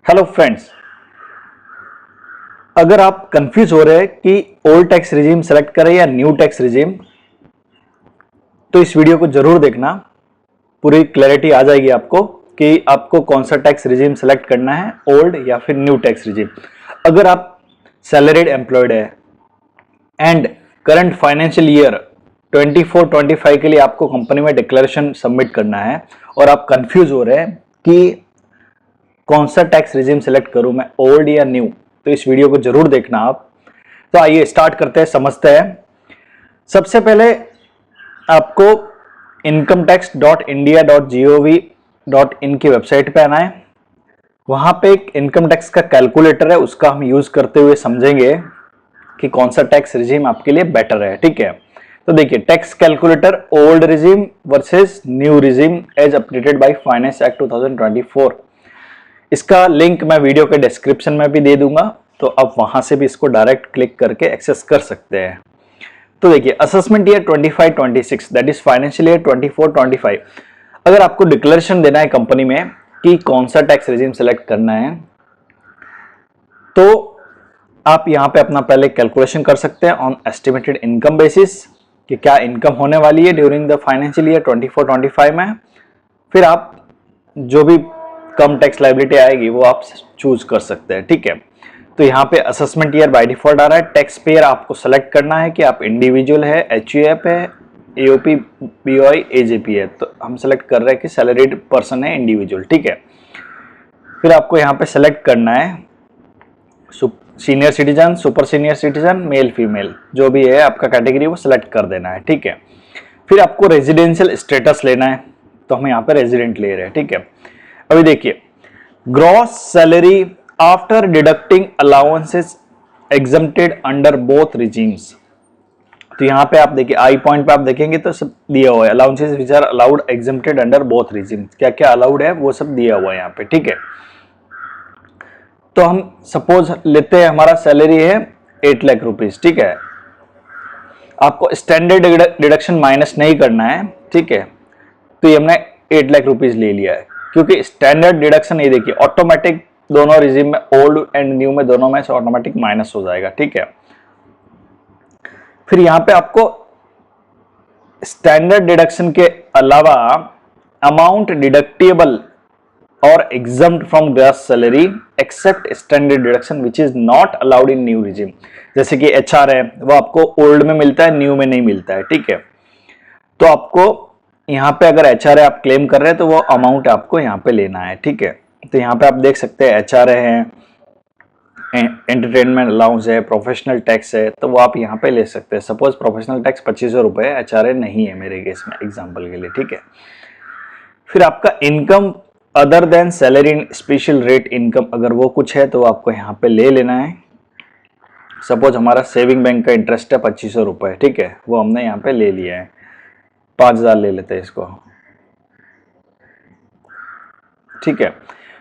Hello friends, अगर आप confuse हो रहे हैं कि ओल्ड टैक्स रिजीम सेलेक्ट करें या न्यू टैक्स रिजीम, तो इस वीडियो को जरूर देखना। पूरी क्लैरिटी आ जाएगी आपको कि आपको कौन सा टैक्स रिजीम सेलेक्ट करना है, ओल्ड या फिर न्यू टैक्स रिजीम। अगर आप सैलरीड एम्प्लॉयड है एंड करंट फाइनेंशियल ईयर 24-25 के लिए आपको कंपनी में डिक्लेरेशन सबमिट करना है और आप कंफ्यूज हो रहे हैं कि कौन सा टैक्स रिजीम सेलेक्ट करूं मैं, ओल्ड या न्यू, तो इस वीडियो को जरूर देखना आप। तो आइए स्टार्ट करते हैं, समझते हैं। सबसे पहले आपको incometax.india.gov.in की वेबसाइट पे आना है। वहां पे एक इनकम टैक्स का कैलकुलेटर है, उसका हम यूज करते हुए समझेंगे कि कौन सा टैक्स रिजीम आपके लिए बेटर है। ठीक है, तो देखिए tax calculator old regime versus new regime as updated by finance act 2024। इसका लिंक मैं वीडियो के डिस्क्रिप्शन में भी दे दूंगा, तो आप वहां से भी इसको डायरेक्ट क्लिक करके एक्सेस कर सकते हैं। तो देखिए assessment year 25-26 that is financial year 24-25, अगर आपको डिक्लेरेशन देना है कंपनी में कि कौन सा टैक्स रिजीम सेलेक्ट करना है, तो आप यहां पे अपना पहले कैलकुलेशन कर सकते हैं ऑन एस्टिमेटेड इनकम बेसिस कि क्या इनकम होने वाली है ड्यूरिंग द फाइनेंशियल ईयर 24-25 में। फिर आप जो भी कम टैक्स लायबिलिटी आएगी वो आप चूज कर सकते हैं। ठीक है, तो यहाँ पे असेसमेंट ईयर बाय डिफॉल्ट आ रहा है। टैक्स पेयर आपको सेलेक्ट करना है कि आप इंडिविजुअल है, एचयूएफ है, एओपी, बीओआई, एजेपी है। तो हम सेलेक्ट कर रहे हैं कि सैलरीड पर्सन है, इंडिविजुअल। ठीक है, फिर आपको यहाँ पे सेलेक्ट करना है senior citizen, super senior citizen, male female, जो भी है आपका कैटेगरी वो सिलेक्ट कर देना है। ठीक है, फिर आपको रेजिडेंशियल स्टेटस लेना है, तो हम यहाँ पे रेजिडेंट ले रहे हैं। ठीक है, अभी देखिए gross salary after deducting allowances exempted under both regimes. तो यहाँ पे आप देखिए आई पॉइंट पे आप देखेंगे तो सब दिया हुआ है, allowances which are allowed exempted under both regime, क्या क्या अलाउड है वो सब दिया हुआ है यहाँ पे। ठीक है, तो हम सपोज लेते हैं हमारा सैलरी है 8 लाख रुपीज। ठीक है, आपको स्टैंडर्ड डिडक्शन माइनस नहीं करना है। ठीक है, तो ये हमने 8 लाख रुपीज ले लिया है, क्योंकि स्टैंडर्ड डिडक्शन ये देखिए ऑटोमेटिक दोनों रिजीम में, ओल्ड एंड न्यू में, दोनों में से ऑटोमेटिक माइनस हो जाएगा। ठीक है, फिर यहां पे आपको स्टैंडर्ड डिडक्शन के अलावा अमाउंट डिडक्टेबल और exempt from gross salary except standard deduction which is not allowed in new regime. जैसे कि एचआर है वो आपको ओल्ड में मिलता है, न्यू में नहीं मिलता है। ठीक है, तो आपको यहाँ पे अगर एचआर आप क्लेम कर रहे हैं तो वो अमाउंट आपको यहाँ पे लेना है। ठीक है, तो यहाँ पे आप देख सकते हैं एचआर है, एंटरटेनमेंट अलाउंस है, प्रोफेशनल टैक्स है, तो वो आप यहाँ पे ले सकते हैं। सपोज प्रोफेशनल टैक्स 2500 रुपए, एचआर नहीं है मेरे केस में, एग्जाम्पल के लिए। ठीक है, फिर आपका income other than salary in special rate income, अगर वो कुछ है तो आपको यहाँ पे ले लेना है। सपोज हमारा सेविंग बैंक का इंटरेस्ट है 2500 रुपए। ठीक है, वो हमने यहाँ पे ले लिया है, 5000 ले लेते हैं इसको। ठीक है,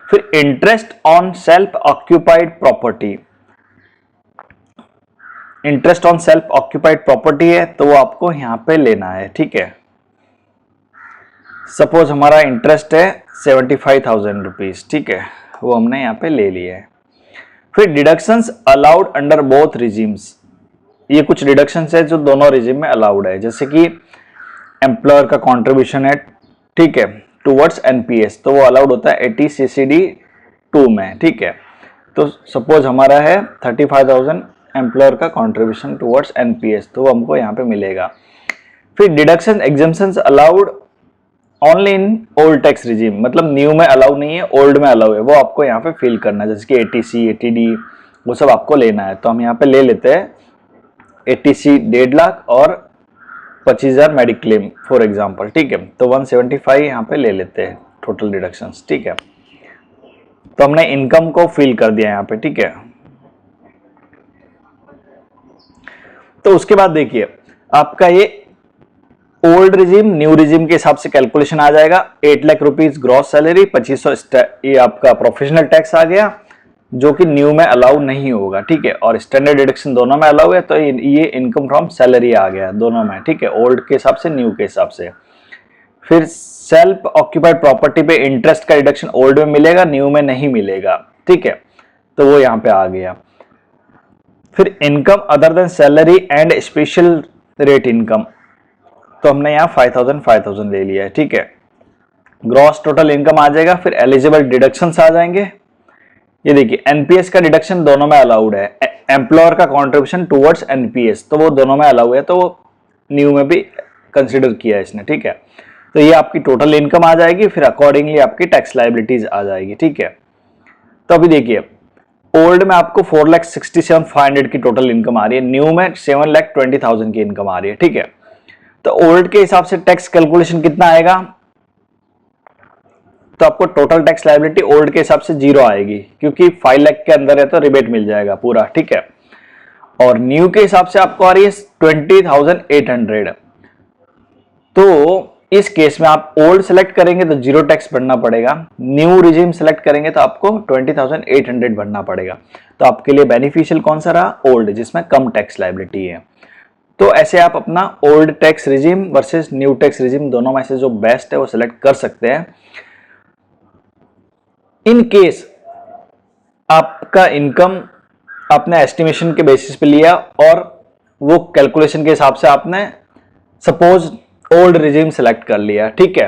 फिर interest on self occupied property, interest on self occupied property है तो वो आपको यहां पे लेना है। ठीक है, सपोज हमारा इंटरेस्ट है 75,000 रुपीज। ठीक है, वो हमने यहां पे ले लिया है। फिर deductions allowed under both regimes, ये कुछ डिडक्शंस है जो दोनों रिजीम में अलाउड है, जैसे कि एम्प्लॉयर का कंट्रीब्यूशन है, ठीक है, टुवर्ड्स एनपीएस, तो वो अलाउड होता है 80 सीसीडी 2 में। ठीक है, तो सपोज हमारा है 35,000 एम्प्लॉयर का कंट्रीब्यूशन टुवर्ड्स एनपीएस, तो वो हमको यहाँ पे मिलेगा। फिर deduction exemptions allowed only in old tax regime, मतलब न्यू में अलाउ नहीं है, ओल्ड में अलाउ है, वो आपको यहाँ पे फिल करना है, जैसे कि एटीसी, एटीडी, वो सब आपको लेना है। तो हम यहाँ पे ले लेते हैं एटीसी 1.5 लाख और 25,000 मेडिक्लेम फॉर एग्जांपल। ठीक है, तो 175 यहाँ पे ले लेते हैं टोटल डिडक्शंस। ठीक है, तो हमने इनकम को फिल कर दिया यहाँ पे। ठीक है, तो उसके बाद देखिए आपका ये ओल्ड रिजीम न्यू रिजीम के हिसाब से कैलकुलेशन आ जाएगा। 8 लाख रुपीज ग्रॉस सैलरी, 2500 ये आपका प्रोफेशनल टैक्स आ गया, जो कि न्यू में अलाउ नहीं होगा। ठीक है, और स्टैंडर्ड डिडक्शन दोनों में अलाउ है, तो ये इनकम फ्रॉम सैलरी आ गया दोनों में। ठीक है, ओल्ड के हिसाब से, न्यू के हिसाब से। फिर सेल्फ ऑक्यूपाइड प्रॉपर्टी पे इंटरेस्ट का डिडक्शन ओल्ड में मिलेगा, न्यू में नहीं मिलेगा। ठीक है, तो वो यहाँ पे आ गया। फिर income other than salary and special rate income, तो हमने यहाँ 5000 ले लिया है, ठीक है। ग्रॉस टोटल इनकम आ जाएगा। फिर एलिजिबल डिडक्शंस आ जाएंगे। ये देखिए एनपीएस का डिडक्शन दोनों में अलाउड है, एम्प्लॉयर का कंट्रीब्यूशन टुवर्ड्स एनपीएस तो वो दोनों में अलाउ है, तो वो न्यू में भी कंसिडर किया है इसने, ठीक है। तो ये आपकी टोटल इनकम आ जाएगी। फिर अकॉर्डिंगली आपकी टैक्स लायबिलिटीज आ जाएगी, ठीक है। तो अभी देखिए ओल्ड में आपको 4,67,500 की टोटल इनकम आ रही है, न्यू में 7,20,000 की इनकम आ रही है, ठीक है। तो ओल्ड के हिसाब से टैक्स कैलकुलेशन कितना आएगा, तो आपको टोटल टैक्स लायबिलिटी ओल्ड के हिसाब से 0 आएगी, क्योंकि 5 लाख के अंदर है तो रिबेट मिल जाएगा पूरा, ठीक है। और न्यू के हिसाब से आपको आ रही है 20,800। तो इस केस में आप ओल्ड सेलेक्ट करेंगे तो 0 टैक्स भरना पड़ेगा, न्यू रिजीम सेलेक्ट करेंगे तो आपको 20,800 भरना पड़ेगा। तो आपके लिए बेनिफिशियल कौन सा रहा, ओल्ड, जिसमें कम टैक्स लायबिलिटी है। तो ऐसे आप अपना old tax regime versus new tax regime दोनों में से जो बेस्ट है वो सिलेक्ट कर सकते हैं। इन केस आपका इनकम आपने एस्टिमेशन के बेसिस पे लिया और वो कैलकुलेशन के हिसाब से आपने सपोज ओल्ड रिजीम सेलेक्ट कर लिया, ठीक है।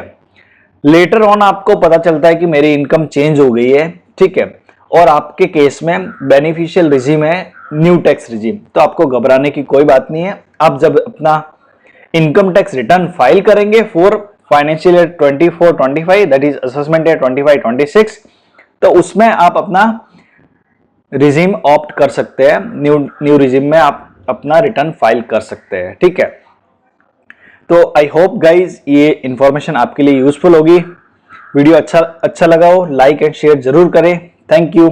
लेटर ऑन आपको पता चलता है कि मेरी इनकम चेंज हो गई है, ठीक है, और आपके केस में बेनिफिशियल रिजीम है न्यू टैक्स रिजीम, तो आपको घबराने की कोई बात नहीं है। आप जब अपना इनकम टैक्स रिटर्न फाइल करेंगे for financial year 24-25 that is assessment year 25-26, तो उसमें आप अपना रिजीम ऑप्ट कर सकते हैं, न्यू रिजीम में आप अपना रिटर्न फाइल कर सकते हैं, ठीक है। तो आई होप गाइज ये इंफॉर्मेशन आपके लिए यूजफुल होगी। वीडियो अच्छा लगा हो लाइक एंड शेयर जरूर करें। Thank you.